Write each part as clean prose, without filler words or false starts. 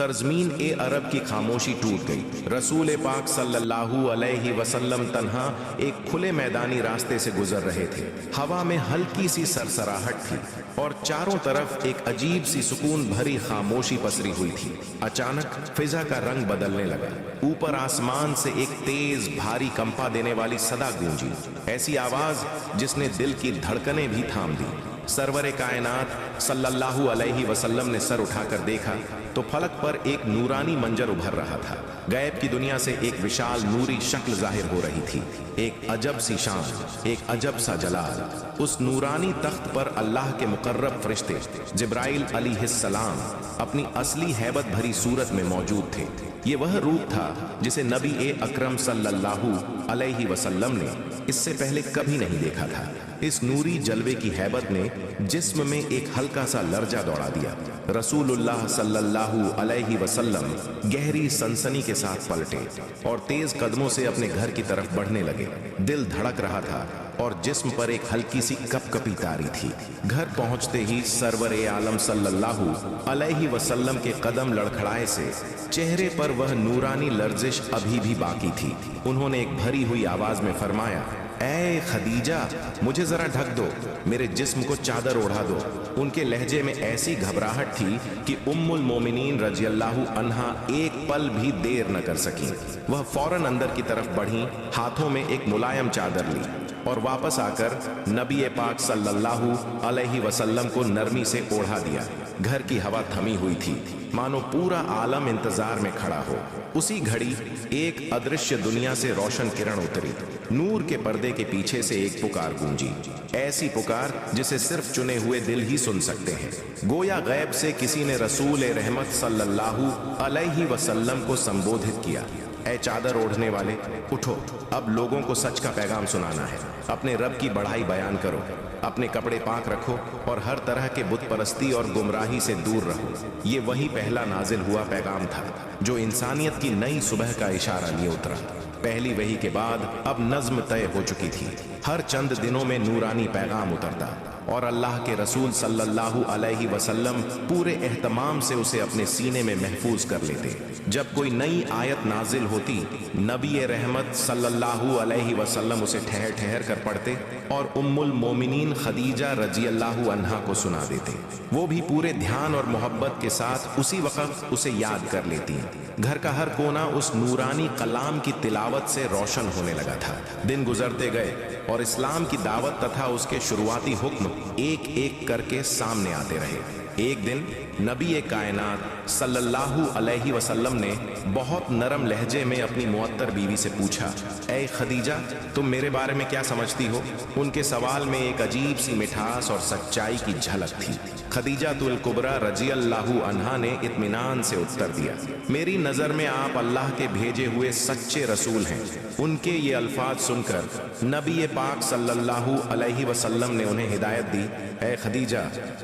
सरजमीन ए अरब की खामोशी टूट गई। रसूल पाक सल्लल्लाहु अलैहि वसल्लम तन्हा एक खुले मैदानी रास्ते से गुजर रहे थे। हवा में हल्की सी सरसराहट थी और चारों तरफ एक अजीब सी सुकून भरी खामोशी पसरी हुई थी। अचानक फिजा का रंग बदलने लगा। ऊपर आसमान से एक तेज भारी कंपा देने वाली सदा गूंजी, ऐसी आवाज जिसने दिल की धड़कनें भी थाम दी। सरवरे कायनात सल्लल्लाहु अलैहि वसल्लम ने सर उठाकर देखा तो फलक पर एक नूरानी मंजर उभर रहा था। गैब की दुनिया से एक विशाल नूरी शक्ल जाहिर हो रही थी। एक अजब सी शान, एक अजब सा जलाल। उस नूरानी तख्त पर अल्लाह के मुकर्रब फरिश्ते जिब्राइल अलैहिस्सलाम अपनी असली हैबत भरी सूरत में मौजूद थे। ये वह रूप था जिसे नबी ए अकरम सल्लल्लाहु अलैहि वसल्लम ने इससे पहले कभी नहीं देखा था। इस नूरी जलवे की हैबत ने जिस्म में एक हल्का सा लर्जा दौड़ा दिया। रसूलुल्लाह सल्लल्लाहु अलैहि वसल्लम गहरी सनसनी के साथ पलटे और तेज कदमों से अपने घर की तरफ बढ़ने लगे। दिल धड़क रहा था और जिस्म पर एक हल्की सी कपकपी तारी थी। घर पहुंचते ही सरवरे आलम सल्लल्लाहु अलैहि वसल्लम के कदम लड़खड़ाए से चेहरे पर वह नूरानी लर्जिश अभी भी बाकी थी। उन्होंने एक भरी हुई आवाज में फरमाया, ऐ खदीजा, मुझे जरा ढक दो, मेरे जिस्म को चादर ओढ़ा दो। उनके लहजे में ऐसी घबराहट थी कि उम्मुल मोमिनीन रजियल्लाहु अन्हा एक पल भी देर न कर सकी। वह फौरन अंदर की तरफ बढ़ी, हाथों में एक मुलायम चादर ली और वापस आकर नबी पाक सल्लल्लाहु अलैहि वसल्लम को नरमी से ओढ़ा दिया। घर की हवा थमी हुई थी, मानो पूरा आलम इंतजार में खड़ा हो। उसी घड़ी एक अदृश्य दुनिया से रोशन किरण उतरी। नूर के पर्दे के पीछे से एक पुकार गूंजी, ऐसी पुकार जिसे सिर्फ चुने हुए दिल ही सुन सकते हैं। गोया गैब से किसी ने रसूल रहमत सल्लल्लाहु अलैहि वसल्लम को संबोधित किया, ऐ चादर ओढ़ने वाले, उठो, अब लोगों को सच का पैगाम सुनाना है। अपने रब की बढ़ाई बयान करो, अपने कपड़े पाक रखो और हर तरह के बुत परस्ती और गुमराही से दूर रहो। ये वही पहला नाजिल हुआ पैगाम था जो इंसानियत की नई सुबह का इशारा लिए उतरा। पहली वही के बाद अब नज्म तय हो चुकी थी। हर चंद दिनों में नूरानी पैगाम उतरता और अल्लाह के रसूल सल्लल्लाहु अलैहि वसल्लम पूरे एहतमाम से उसे अपने सीने में महफूज कर लेते। जब कोई नई आयत नाजिल होती, नबी रहमत सल्लल्लाहु अलैहि वसल्लम उसे ठहर ठहर कर पढ़ते और उम्मुल मोमिनीन खदीजा रजियल्लाहु अन्हा को सुना देते। वो भी पूरे ध्यान और मोहब्बत के साथ उसी वक्त उसे याद कर लेती। घर का हर कोना उस नूरानी कलाम की तिलावत से रोशन होने लगा था। दिन गुजरते गए और इस्लाम की दावत तथा उसके शुरुआती हुक्म एक एक करके सामने आते रहे। एक दिन नबी कायनात सल्लल्लाहु अलैहि वसल्लम ने बहुत नरम लहजे में अपनी मुअत्तर बीवी से पूछा, ऐ खदीजा, तुम मेरे बारे में क्या समझती हो? उनके सवाल में एक अजीब सी मिठास और सच्चाई की झलक थी। खदीजा तुल कुबरा रजियल्लाहु अन्हा ने इत्मीनान से उत्तर दिया, मेरी नजर में आप अल्लाह के भेजे हुए सच्चे रसूल हैं। उनके ये अल्फाज सुनकर नबी पाक सल्लल्लाहु अलैहि वसल्लम ने उन्हें हिदायत दी, ऐ खदीजा,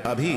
अभी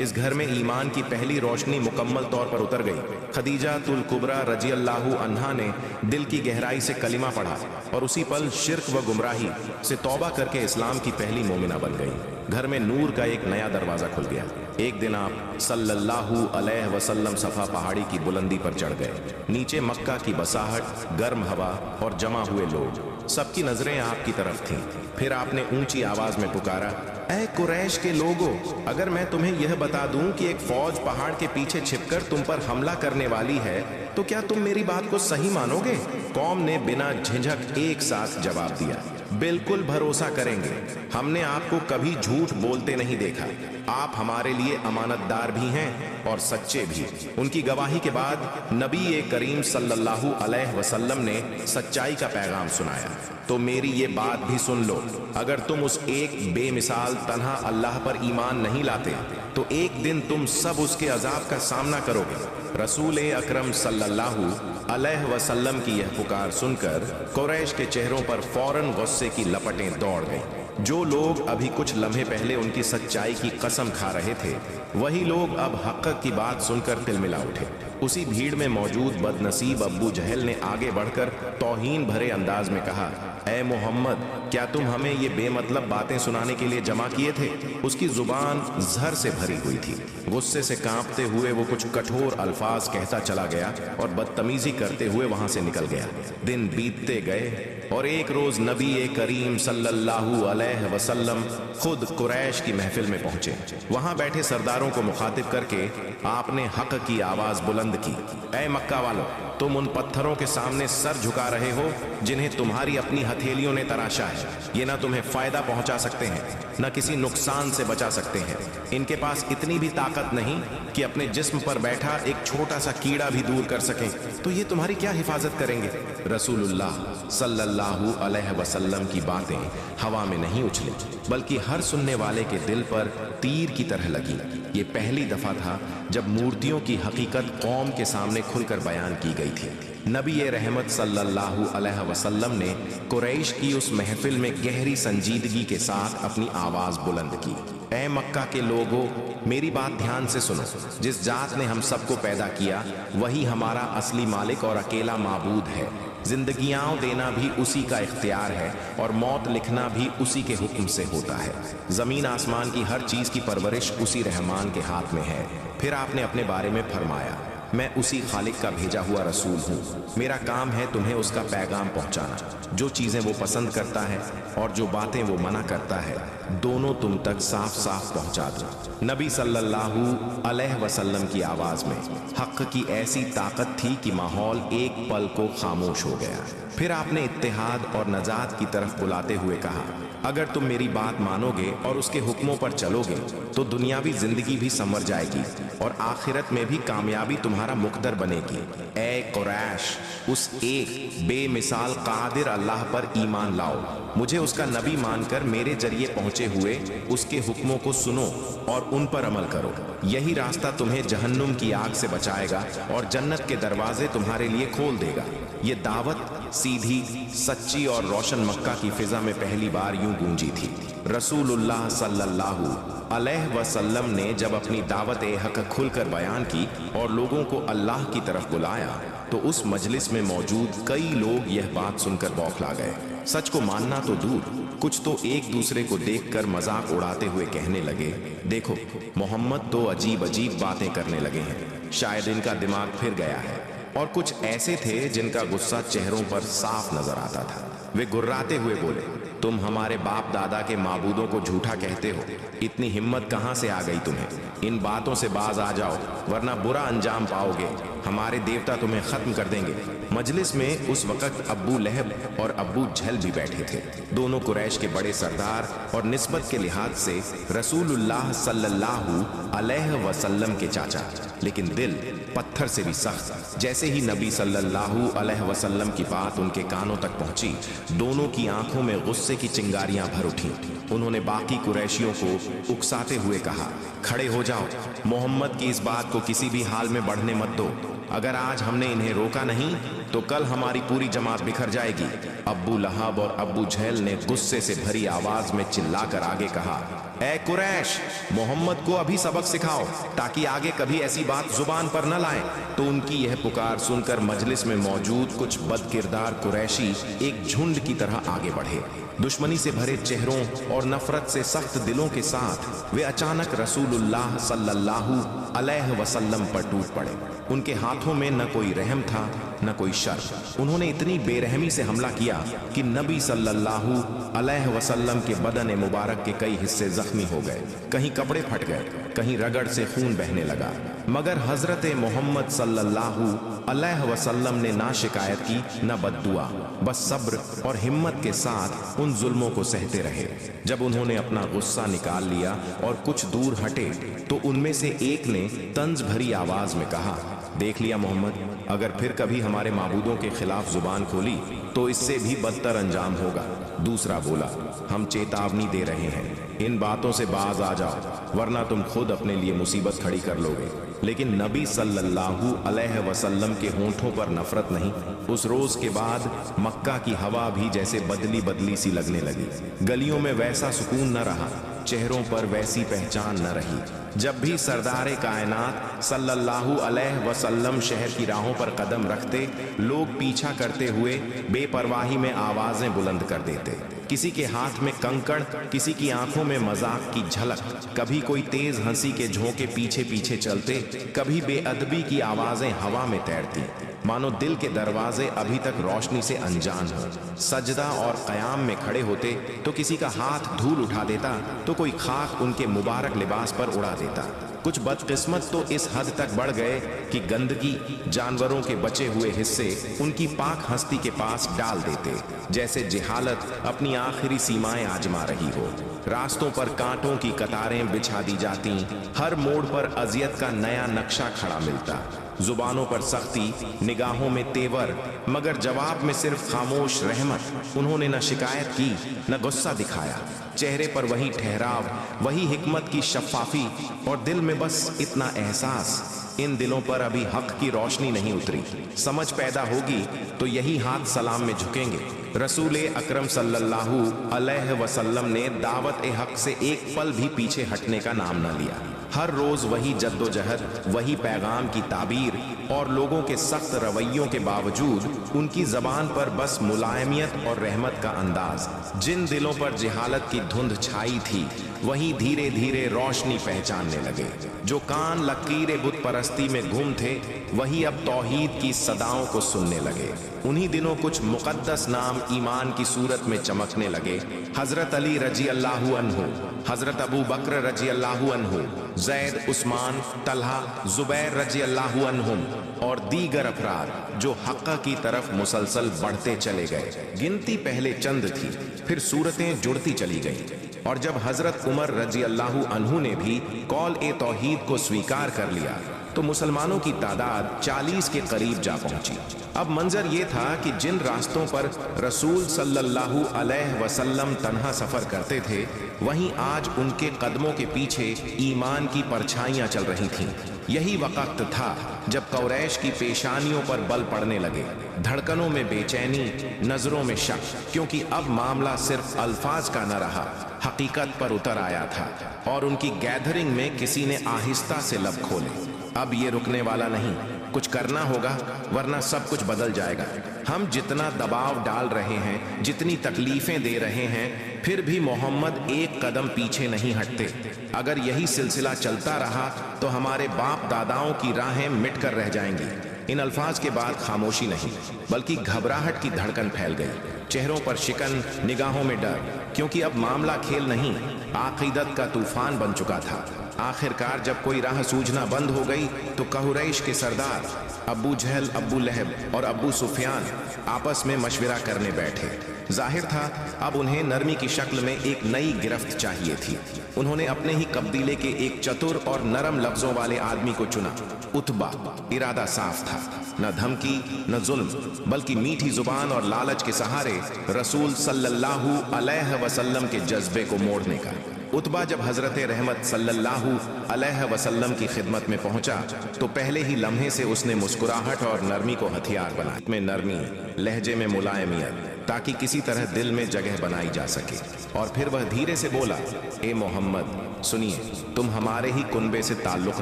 इस घर में ईमान की पहली रोशनी मुकम्मल तौर पर उतर गई। खदीजा तुल कुबरा रजियल्लाहु अन्हा ने दिल की गहराई से कलिमा पढ़ा और उसी पल शिर्क व गुमराही से तौबा करके इस्लाम की पहली मोमिना बन गई। घर में नूर का एक नया दरवाजा खुल गया। एक दिन आप सल्लल्लाहु अलैहि वसल्लम सफा पहाड़ी की बुलंदी पर चढ़ गए। नीचे मक्का की बसाहट, गर्म हवा और जमा हुए लोग, सबकी नजरें आपकी तरफ थीं। फिर आपने ऊंची आवाज में पुकारा, ऐ कुरैश के लोगों, अगर मैं तुम्हें यह बता दूं कि एक फौज पहाड़ के पीछे छिपकर तुम पर हमला करने वाली है, तो क्या तुम मेरी बात को सही मानोगे? कौम ने बिना झिझक एक साथ जवाब दिया, बिल्कुल भरोसा करेंगे। हमने आपको कभी झूठ बोलते नहीं देखा। आप हमारे लिए अमानतदार भी हैं और सच्चे भी। उनकी गवाही के बाद नबी करीम सल्लल्लाहु अलैहि वसल्लम ने सच्चाई का पैगाम सुनाया। तो मेरी ये बात भी सुन लो, अगर तुम उस एक बेमिसाल तन्हा अल्लाह पर ईमान नहीं लाते तो एक दिन तुम सब उसके अजाब का सामना करोगे। रसूल अकरम सल्लल्लाहु अलैहि वसल्लम की यह पुकार सुनकर कुरैश के चेहरों पर फौरन गुस्से की लपटें दौड़ गईं। जो लोग अभी कुछ लम्हे पहले उनकी सच्चाई की कसम खा रहे थे, वही लोग अब हक़ की बात सुनकर तिलमिला उठे। उसी भीड़ में मौजूद बदनसीब अब्बू जहल ने आगे बढ़कर तौहीन भरे अंदाज में कहा, ऐ मोहम्मद, क्या तुम हमें ये बेमतलब बातें सुनाने के लिए जमा किए थे? उसकी जुबान जहर से भरी हुई थी। गुस्से से कांपते हुए वो कुछ कठोर अल्फाज कहता चला गया और बदतमीजी करते हुए वहां से निकल गया। दिन बीतते गए और एक रोज नबी करीम सल्लल्लाहु अलैहि वसल्लम खुद कुरैश की महफिल में पहुंचे। वहां बैठे सरदारों को मुखातिब करके आपने हक की आवाज बुलंद की, ऐ मक्का वालों, तुम उन पत्थरों के सामने सर झुका रहे हो जिन्हें तुम्हारी अपनी हथेलियों ने तराशा है। ये ना तुम्हें फायदा पहुंचा सकते हैं, न किसी नुकसान से बचा सकते हैं। इनके पास इतनी भी ताकत नहीं कि अपने जिस्म पर बैठा एक छोटा सा कीड़ा भी दूर कर सकें, तो ये तुम्हारी क्या हिफाजत करेंगे? रसूलुल्लाह सल्लल्लाहु अलैहि वसल्लम की बातें हवा में नहीं उछली, बल्कि हर सुनने वाले के दिल पर तीर की तरह लगी। ये पहली दफा था जब मूर्तियों की हकीकत कौम के सामने खुलकर बयान की गई थी। नबी रहमत सल्लल्लाहु अलैहि वसल्लम ने कुरैश की उस महफिल में गहरी संजीदगी के साथ अपनी आवाज बुलंद की, ऐ मक्का के लोगों, मेरी बात ध्यान से सुनो। जिस जात ने हम सबको पैदा किया वही हमारा असली मालिक और अकेला माबूद है। जिंदगियां देना भी उसी का इख्तियार है और मौत लिखना भी उसी के हुक्म से होता है। जमीन आसमान की हर चीज की परवरिश उसी रहमान के हाथ में है। फिर आपने अपने बारे में फरमाया, मैं उसी खालिक का भेजा हुआ रसूल हूँ। मेरा काम है तुम्हें उसका पैगाम पहुँचाना। जो चीज़ें वो पसंद करता है और जो बातें वो मना करता है, दोनों तुम तक साफ साफ पहुँचा दो। नबी सल्लल्लाहु अलैहि वसल्लम की आवाज़ में हक़ की ऐसी ताकत थी कि माहौल एक पल को खामोश हो गया। फिर आपने इत्तेहाद और नजात की तरफ बुलाते हुए कहा, अगर तुम मेरी बात मानोगे और उसके हुक्मों पर चलोगे तो दुनियावी जिंदगी भी संवर जाएगी और आखिरत में भी कामयाबी तुम्हारा मुक़द्दर बनेगी। ऐ कुरैश, उस एक बेमिसाल कादिर अल्लाह पर ईमान लाओ। मुझे उसका नबी मानकर मेरे जरिए पहुंचे हुए उसके हुक्मों को सुनो और उन पर अमल करो। यही रास्ता तुम्हें जहन्नुम की आग से बचाएगा और जन्नत के दरवाजे तुम्हारे लिए खोल देगा। ये दावत सीधी, सच्ची और रोशन मक्का की फिजा में पहली बार यूं गूंजी थी। रसूलुल्लाह सल्लल्लाहु अलैहि वसल्लम ने जब अपनी दावत हक खुलकर बयान की और लोगों को अल्लाह की तरफ बुलाया तो उस मजलिस में मौजूद कई लोग यह बात सुनकर बौखला गए। सच को मानना तो दूर, कुछ तो एक दूसरे को देखकर मजाक उड़ाते हुए कहने लगे, देखो मोहम्मद तो अजीब अजीब बातें करने लगे हैं, शायद इनका दिमाग फिर गया है। और कुछ ऐसे थे जिनका गुस्सा चेहरों पर साफ नजर आता था। वे गुर्राते हुए बोले, तुम हमारे बाप दादा के माबूदों को झूठा कहते हो, इतनी हिम्मत कहां से आ गई तुम्हें? इन बातों से बाज आ जाओ वरना बुरा अंजाम पाओगे, हमारे देवता तुम्हें खत्म कर देंगे। मजलिस में उस वक्त अब्बू लहब और अब्बू जहल भी बैठे थे, दोनों कुरैश के बड़े सरदार और निस्बत के लिहाज से रसूलुल्लाह सल्लल्लाहु अलैहि वसल्लम के चाचा, लेकिन दिल पत्थर से भी सख्त। जैसे ही नबी सल्लल्लाहु अलैहि वसल्लम की बात उनके कानों तक पहुंची, दोनों की आंखों में गुस्से की चिंगारियां भर उठी। उन्होंने बाकी कुरैशियों को उकसाते हुए कहा, खड़े हो जाओ, मोहम्मद की इस बात को किसी भी हाल में बढ़ने मत दो। अगर आज हमने इन्हें रोका नहीं तो कल हमारी पूरी जमात बिखर जाएगी। अब्बू लहाब और अब्बू जहल ने गुस्से से भरी आवाज में चिल्लाकर आगे कहा, ऐ कुरैश, मोहम्मद को अभी सबक सिखाओ ताकि आगे कभी ऐसी बात जुबान पर न लाएं। तो उनकी यह पुकार सुनकर मजलिस में मौजूद कुछ बदकिरदार कुरैशी एक झुंड की तरह आगे बढ़े। दुश्मनी से भरे चेहरों और नफरत से सख्त दिलों के साथ वे अचानक रसूलुल्लाह सल्लल्लाहु अलैहि वसल्लम पर टूट पड़े। उनके हाथों में न कोई रहम था न कोई शर्म। उन्होंने इतनी बेरहमी से हमला किया कि नबी सल्लल्लाहु अलैहि वसल्लम के बदन मुबारक के कई हिस्से जख्मी हो गए, कहीं कपड़े फट गए, कहीं रगड़ से खून बहने लगा। मगर हजरत मोहम्मद सल्लल्लाहु अलैहि वसल्लम ने ना शिकायत की न बद्दुआ, बस सब्र और हिम्मत के साथ उन जुल्मों को सहते रहे। जब उन्होंने अपना गुस्सा निकाल लिया और कुछ दूर हटे तो उनमें से एक ने तंज भरी आवाज में कहा, देख लिया मोहम्मद, अगर फिर कभी हमारे माबूदों के खिलाफ जुबान खोली तो इससे भी बदतर अंजाम होगा। दूसरा बोला, हम चेतावनी दे रहे हैं, इन बातों से बाज आ जाओ वरना तुम खुद अपने लिए मुसीबत खड़ी कर लोगे। लेकिन नबी सल्लल्लाहु अलैहि वसल्लम के होंठों पर नफरत नहीं। उस रोज के बाद मक्का की हवा भी जैसे बदली बदली सी लगने लगी। गलियों में वैसा सुकून न रहा। चेहरों पर वैसी पहचान न रही। जब भी सरदार कायनात सल्लल्लाहु अलैहि वसल्लम शहर की राहों पर कदम रखते, लोग पीछा करते हुए बेपरवाही में आवाजें बुलंद कर देते। किसी के हाथ में कंकड़, किसी की आंखों में मजाक की झलक, कभी कोई तेज हंसी के झोंके पीछे पीछे चलते, कभी बेअदबी की आवाजें हवा में तैरती, मानो दिल के दरवाजे अभी तक रोशनी से अनजान हो। सजदा और कयाम में खड़े होते तो किसी का हाथ धूल उठा देता, तो कोई खाक उनके मुबारक लिबास पर उड़ा देता। कुछ बदकिस्मत तो इस हद तक बढ़ गए कि गंदगी, जानवरों के बचे हुए हिस्से उनकी पाक हस्ती के पास डाल देते, जैसे जिहालत अपनी आखिरी सीमाएं आजमा रही हो। रास्तों पर कांटों की कतारें बिछा दी जाती, हर मोड़ पर अजियत का नया नक्शा खड़ा मिलता। जुबानों पर सख्ती, निगाहों में तेवर, मगर जवाब में सिर्फ खामोश रहमत। उन्होंने न शिकायत की, न गुस्सा दिखाया। चेहरे पर वही ठहराव, वही हिकमत की शफ़ाफ़ी, और दिल में बस इतना एहसास, इन दिलों पर अभी हक की रोशनी नहीं उतरी। समझ पैदा होगी तो यही हाथ सलाम में झुकेंगे। रसूल अकरम सल्लल्लाहु अलैहि वसल्लम ने दावत हक से एक पल भी पीछे हटने का नाम न लिया। हर रोज वही जद्दोजहद, वही पैगाम की ताबीर, और लोगों के सख्त रवैयों के बावजूद उनकी जबान पर बस मुलायमियत और रहमत का अंदाज। जिन दिलों पर जिहालत की धुंध छाई थी, वही धीरे धीरे रोशनी पहचानने लगे। जो कान लकीर बुत परस्ती में गुम थे, वही अब तौहीद की सदाओं को सुनने लगे। उन्हीं दिनों कुछ मुकद्दस नाम ईमान की सूरत में चमकने लगे। हजरत अली रजी अल्लाहु अन्हु, हजरत अबू बकर रजी अल्लाहु अन्हु, जैद, उस्मान, तलहा, जुबैर रजी अल्लाहु अन्हुम, और दीगर अफराद जो हक़ की तरफ मुसलसल बढ़ते चले गए। गिनती पहले चंद थी, फिर सूरतें जुड़ती चली गई, और जब हजरत उमर रजी अल्लाहु अन्हु ने भी कौल ए तौहीद को स्वीकार कर लिया, तो मुसलमानों की तादाद 40 के करीब जा पहुंची। अब मंजर ये था कि जिन रास्तों पर रसूल सल्लल्लाहु अलैहि वसल्लम तन्हा सफर करते थे, वहीं आज उनके कदमों के पीछे ईमान की परछाइयां चल रही थीं। यही वक्त था जब कुरैश की पेशानियों पर बल पड़ने लगे, धड़कनों में बेचैनी, नजरों में शक, क्योंकि अब मामला सिर्फ अल्फाज का न रहा, हकीकत पर उतर आया था। और उनकी गैदरिंग में किसी ने आहिस्ता से लब खोले। अब ये रुकने वाला नहीं, कुछ करना होगा, वरना सब कुछ बदल जाएगा। हम जितना दबाव डाल रहे हैं, जितनी तकलीफें दे रहे हैं, फिर भी मोहम्मद एक कदम पीछे नहीं हटते। अगर यही सिलसिला चलता रहा तो हमारे बाप दादाओं की राहें मिट कर रह जाएंगी। इन अल्फाज के बाद खामोशी नहीं, बल्कि घबराहट की धड़कन फैल गई। चेहरों पर शिकन, निगाहों में डर, क्योंकि अब मामला खेल नहीं, आकीदत का तूफान बन चुका था। आखिरकार जब कोई राह सूझना बंद हो गई तो कुरैश के सरदार अबू जहल, अबू लहब और अबू सुफियान आपस में मशवरा करने बैठे। जाहिर था अब उन्हें नरमी की शक्ल में एक नई गिरफ्त चाहिए थी। उन्होंने अपने ही कबीले के एक चतुर और नरम लफ्जों वाले आदमी को चुना, उतबा। इरादा साफ था, न धमकी न जुल्म, बल्कि मीठी जुबान और लालच के सहारे रसूल सल्लल्लाहु अलैहि वसल्लम के जज्बे को मोड़ने का। उतबा जब हजरत रहमत सल्लल्लाहु अलैहि वसल्लम की खिदमत में पहुंचा तो पहले ही लम्हे से उसने मुस्कुराहट और नरमी को हथियार बनाया। में नरमी, लहजे में मुलायमियत, ताकि किसी तरह दिल में जगह बनाई जा सके। और फिर वह धीरे से बोला, ए मोहम्मद, सुनिए, तुम हमारे ही कुनबे से ताल्लुक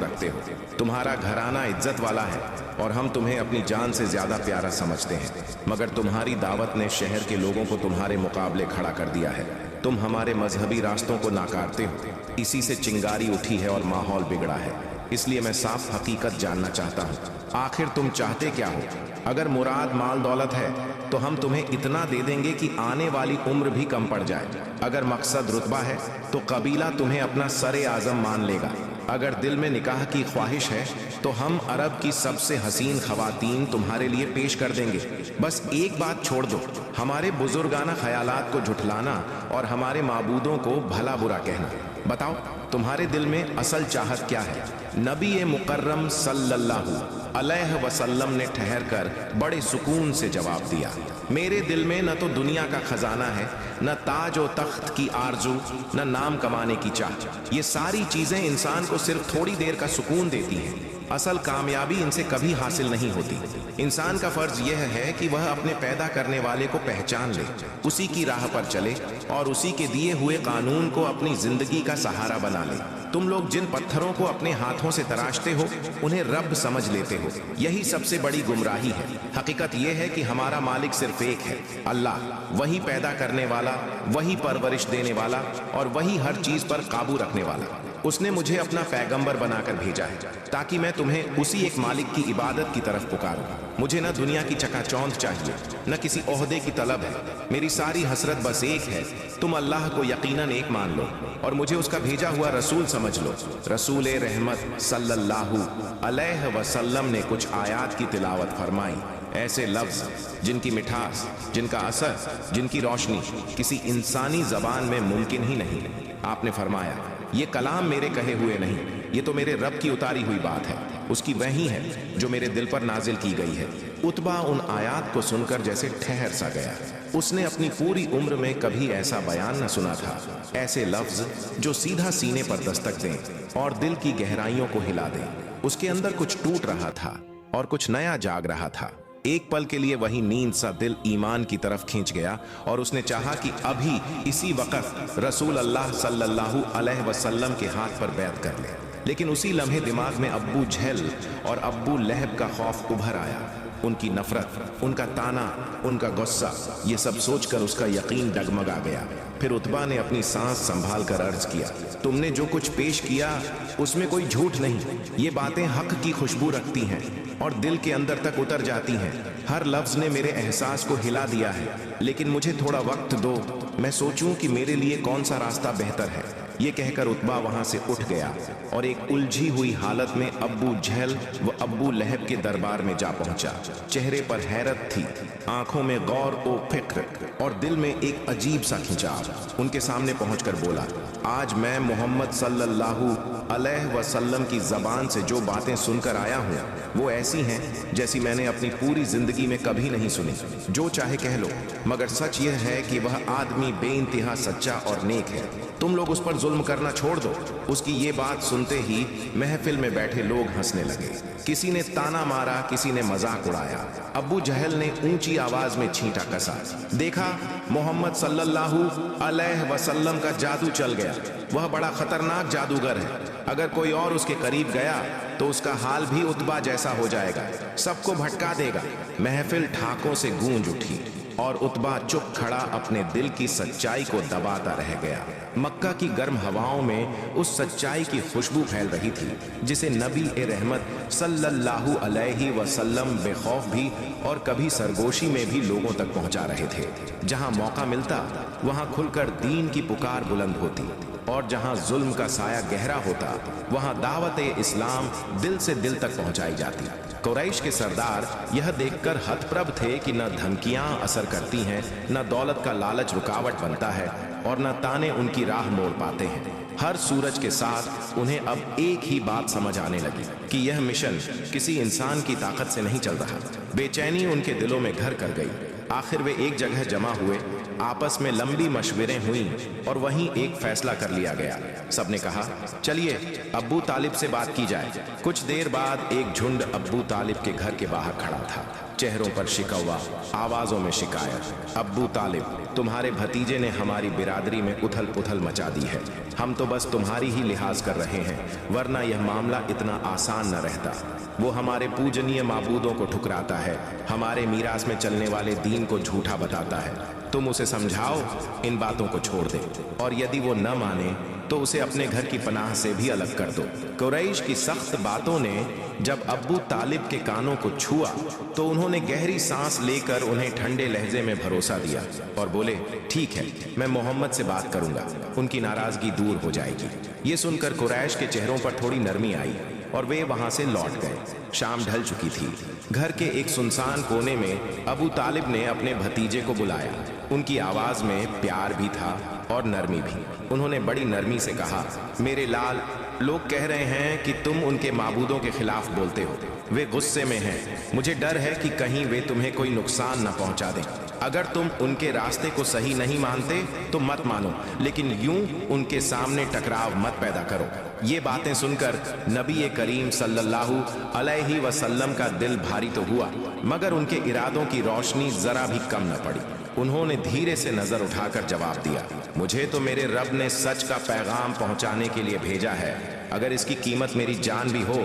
रखते हो, तुम्हारा घराना इज्जत वाला है और हम तुम्हें अपनी जान से ज्यादा प्यारा समझते हैं, मगर तुम्हारी दावत ने शहर के लोगों को तुम्हारे मुकाबले खड़ा कर दिया है। तुम हमारे मजहबी रास्तों को नाकारते हो, इसी से चिंगारी उठी है और माहौल बिगड़ा है। इसलिए मैं साफ हकीकत जानना चाहता हूँ, आखिर तुम चाहते क्या हो? अगर मुराद माल दौलत है तो हम तुम्हें इतना दे देंगे कि आने वाली उम्र भी कम पड़ जाए। अगर मकसद रुतबा है तो कबीला तुम्हें अपना सरे आजम मान लेगा। अगर दिल में निकाह की ख्वाहिश है तो हम अरब की सबसे हसीन खवातीन तुम्हारे लिए पेश कर देंगे। बस एक बात छोड़ दो, हमारे बुजुर्गाना ख्यालात को झुठलाना और हमारे माबूदों को भला बुरा कहना। बताओ, तुम्हारे दिल में असल चाहत क्या है? नबी मुकर्रम सल्लल्लाहु अलैहि वसल्लम ने ठहर कर बड़े सुकून से जवाब दिया, मेरे दिल में न तो दुनिया का खजाना है, न ताज और तख्त की आरजू, न नाम कमाने की चाह। ये सारी चीजें इंसान को सिर्फ थोड़ी देर का सुकून देती हैं। असल कामयाबी इनसे कभी हासिल नहीं होती। इंसान का फर्ज यह है कि वह अपने पैदा करने वाले को पहचान ले, उसी की राह पर चले और उसी के दिए हुए कानून को अपनी जिंदगी का सहारा बना ले। तुम लोग जिन पत्थरों को अपने हाथों से तराशते हो उन्हें रब समझ लेते हो, यही सबसे बड़ी गुमराही है। हकीकत यह है कि हमारा मालिक सिर्फ एक है, अल्लाह, वही पैदा करने वाला, वही परवरिश देने वाला और वही हर चीज पर काबू रखने वाला। उसने मुझे अपना पैगंबर बनाकर भेजा है ताकि मैं तुम्हें उसी एक मालिक की इबादत की तरफ पुकारूं। मुझे न दुनिया की चकाचौंध चाहिए, न किसी ओहदे की तलब है। मेरी सारी हसरत बस एक है, तुम अल्लाह को यकीनन एक मान लो और मुझे उसका भेजा हुआ रसूल समझ लो। रसूल रहमत सल्लल्लाहु अलैहि वसल्लम ने कुछ आयात की तिलावत फरमाई, ऐसे लफ्ज जिनकी मिठास, जिनका असर, जिनकी रोशनी किसी इंसानी जबान में मुमकिन ही नहीं। आपने फरमाया, ये कलाम मेरे कहे हुए नहीं, ये तो मेरे रब की उतारी हुई बात है, उसकी वही है जो मेरे दिल पर नाजिल की गई है। उतबा उन आयात को सुनकर जैसे ठहर सा गया। उसने अपनी पूरी उम्र में कभी ऐसा बयान न सुना था, ऐसे लफ्ज जो सीधा सीने पर दस्तक दें और दिल की गहराइयों को हिला दें। उसके अंदर कुछ टूट रहा था और कुछ नया जाग रहा था। एक पल के लिए वही नींद सा दिल ईमान की तरफ खींच गया और उसने चाहा कि अभी इसी वक्त रसूल अल्लाह सल्लल्लाहु अलैहि वसल्लम के हाथ पर बैत कर ले। लेकिन उसी लम्हे दिमाग में अब्बू जहल और अब्बू लहब का खौफ उभर आया। उनकी नफरत, उनका ताना, उनका गुस्सा, ये सब सोचकर उसका यकीन डगमगा गया। फिर उतबा ने अपनी सांस संभाल कर अर्ज किया, तुमने जो कुछ पेश किया उसमें कोई झूठ नहीं। ये बातें हक की खुशबू रखती हैं और दिल के अंदर तक उतर जाती हैं। हर लफ्ज ने मेरे एहसास को हिला दिया है, लेकिन मुझे थोड़ा वक्त दो, मैं सोचूं कि मेरे लिए कौन सा रास्ता बेहतर है। ये कहकर उतबा वहां से उठ गया और एक उलझी हुई हालत में अब्बू जहल व अब्बू लहब के दरबार में जा पहुंचा। चेहरे पर हैरत थी, आंखों में गौर ओ फिक्र और दिल में एक अजीब सा खिंचाव। उनके सामने पहुंचकर बोला, आज मैं मोहम्मद सल्लल्लाहु अलैहि वसल्लम की जबान से जो बातें सुनकर आया हूँ वो ऐसी हैं जैसी मैंने अपनी पूरी जिंदगी में कभी नहीं सुनी। जो चाहे कह लो, मगर सच यह है कि वह आदमी बेइंतहा सच्चा और नेक है। तुम लोग उस पर जुल्म करना छोड़ दो। उसकी ये बात सुनते ही महफिल में बैठे लोग हंसने लगे। किसी ने ताना मारा, किसी ने मजाक उड़ाया। अब्बू जहल ने ऊंची आवाज में छींटा कसा, देखा मोहम्मद सल्लल्लाहु अलैहि वसल्लम का जादू चल गया। वह बड़ा खतरनाक जादूगर है। अगर कोई और उसके करीब गया तो उसका हाल भी उतबा जैसा हो जाएगा, सबको भटका देगा। महफिल ठाकों से गूंज उठी और उतबा चुप खड़ा अपने दिल की सच्चाई को दबाता रह गया। मक्का की गर्म हवाओं में उस सच्चाई की खुशबू फैल रही थी जिसे नबी ए रहमत सल्लल्लाहु अलैहि वसल्लम बेखौफ भी और कभी सरगोशी में भी लोगों तक पहुंचा रहे थे। जहां मौका मिलता वहां खुलकर दीन की पुकार बुलंद होती और जहां जुल्म का साया गहरा होता वहां दावत इस्लाम दिल से दिल तक पहुंचाई जाती। कुरैश के सरदार यह देखकर हतप्रभ थे कि न धमकियां असर करती हैं, न दौलत का लालच रुकावट बनता है और न ताने उनकी राह मोड़ पाते हैं। हर सूरज के साथ उन्हें अब एक ही बात समझ आने लगी कि यह मिशन किसी इंसान की ताकत से नहीं चल रहा। बेचैनी उनके दिलों में घर कर गई। आखिर वे एक जगह जमा हुए, आपस में लंबी मशवरे हुई और वहीं एक फैसला कर लिया गया। सबने कहा, चलिए अब्बू तालिब से बात की जाए। कुछ देर बाद एक झुंड अब्बू तालिब के घर के बाहर खड़ा था, चेहरों पर शिकवा, आवाजों में शिकायत। अब्बू तालिब, तुम्हारे भतीजे ने हमारी बिरादरी में उथल पुथल मचा दी है। हम तो बस तुम्हारी ही लिहाज कर रहे हैं, वरना यह मामला इतना आसान न रहता। वो हमारे पूजनीय माबूदों को ठुकराता है, हमारे मीरास में चलने वाले दीन को झूठा बताता है। तुम उसे समझाओ इन बातों को छोड़ दे, और यदि वो न माने तो उसे अपने घर की पनाह से भी अलग कर दो। कुरैश की सख्त बातों ने जब अब्बू तालिब के कानों को छुआ तो उन्होंने गहरी सांस लेकर उन्हें ठंडे लहजे में भरोसा दिया और बोले, ठीक है, मैं मोहम्मद से बात करूंगा, उनकी नाराजगी दूर हो जाएगी। ये सुनकर कुरैश के चेहरों पर थोड़ी नरमी आई और वे वहां से लौट गए। शाम ढल चुकी थी। घर के एक सुनसान कोने में अबू तालिब ने अपने भतीजे को बुलाया। उनकी आवाज में प्यार भी था और नरमी भी। उन्होंने बड़ी नरमी से कहा, मेरे लाल, लोग कह रहे हैं कि तुम उनके माबूदों के खिलाफ बोलते हो। वे गुस्से में हैं। मुझे डर है कि कहीं वे तुम्हें कोई नुकसान न पहुंचा दें। अगर तुम उनके रास्ते को सही नहीं मानते तो मत मानो, लेकिन यूं उनके सामने टकराव मत पैदा करो। ये बातें सुनकर नबी करीम सल्लल्लाहु अलैहि वसल्लम का दिल भारी तो हुआ, मगर उनके इरादों की रोशनी जरा भी कम न पड़ी। उन्होंने धीरे से नजर उठाकर जवाब दिया, मुझे तो मेरे रब ने सच का पैगाम पहुंचाने के लिए भेजा है। अगर इसकी कीमत मेरी जान भी हो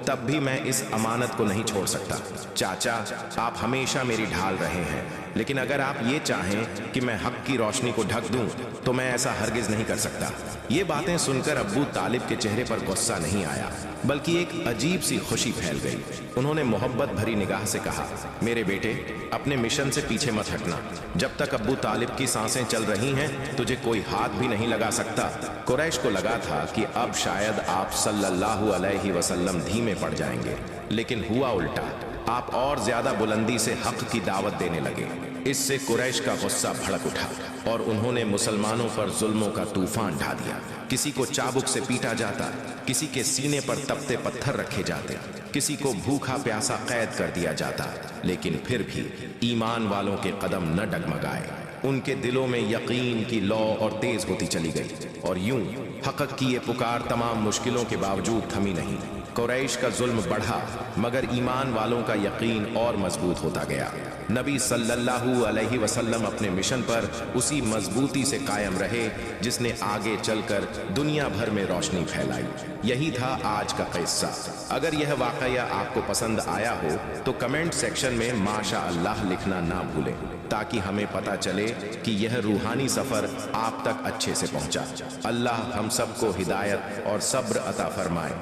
तब भी मैं इस अमानत को नहीं छोड़ सकता। चाचा, आप हमेशा मेरी ढाल रहे हैं, लेकिन अगर आप ये चाहें कि मैं हक की रोशनी को ढक दूं तो मैं ऐसा हरगिज नहीं कर सकता। ये बातें सुनकर अब्बू तालिब के चेहरे पर गुस्सा नहीं आया, बल्कि एक अजीब सी खुशी फैल गई। उन्होंने मोहब्बत भरी निगाह से कहा, मेरे बेटे, अपने मिशन से पीछे मत हटना। जब तक अब्बू तालिब की सांसें चल रही हैं तुझे कोई हाथ भी नहीं लगा सकता। कुरैश को लगा था कि अब शायद आप सल्लल्लाहु अलैहि वसल्लम धीमे पड़ जाएंगे, लेकिन हुआ उल्टा। आप और ज्यादा बुलंदी से हक की दावत देने लगे। इससे कुरैश का गुस्सा भड़क उठा और उन्होंने मुसलमानों पर जुल्मों का तूफान ढा दिया। किसी को चाबुक से पीटा जाता, किसी के सीने पर तपते पत्थर रखे जाते, किसी को भूखा प्यासा कैद कर दिया जाता। लेकिन फिर भी ईमान वालों के कदम न डगमगाए। उनके दिलों में यकीन की लौ और तेज होती चली गई, और यूं हक की ये पुकार तमाम मुश्किलों के बावजूद थमी नहीं। कुरैश का जुल्म बढ़ा, मगर ईमान वालों का यकीन और मजबूत होता गया। नबी सल्लल्लाहु अलैहि वसल्लम अपने मिशन पर उसी मजबूती से कायम रहे जिसने आगे चलकर दुनिया भर में रोशनी फैलाई। यही था आज का किस्सा। अगर यह वाकया आपको पसंद आया हो तो कमेंट सेक्शन में माशा अल्लाह लिखना ना भूलें, ताकि हमें पता चले कि यह रूहानी सफर आप तक अच्छे से पहुंचा। अल्लाह हम सबको हिदायत और सब्र अता फरमाए।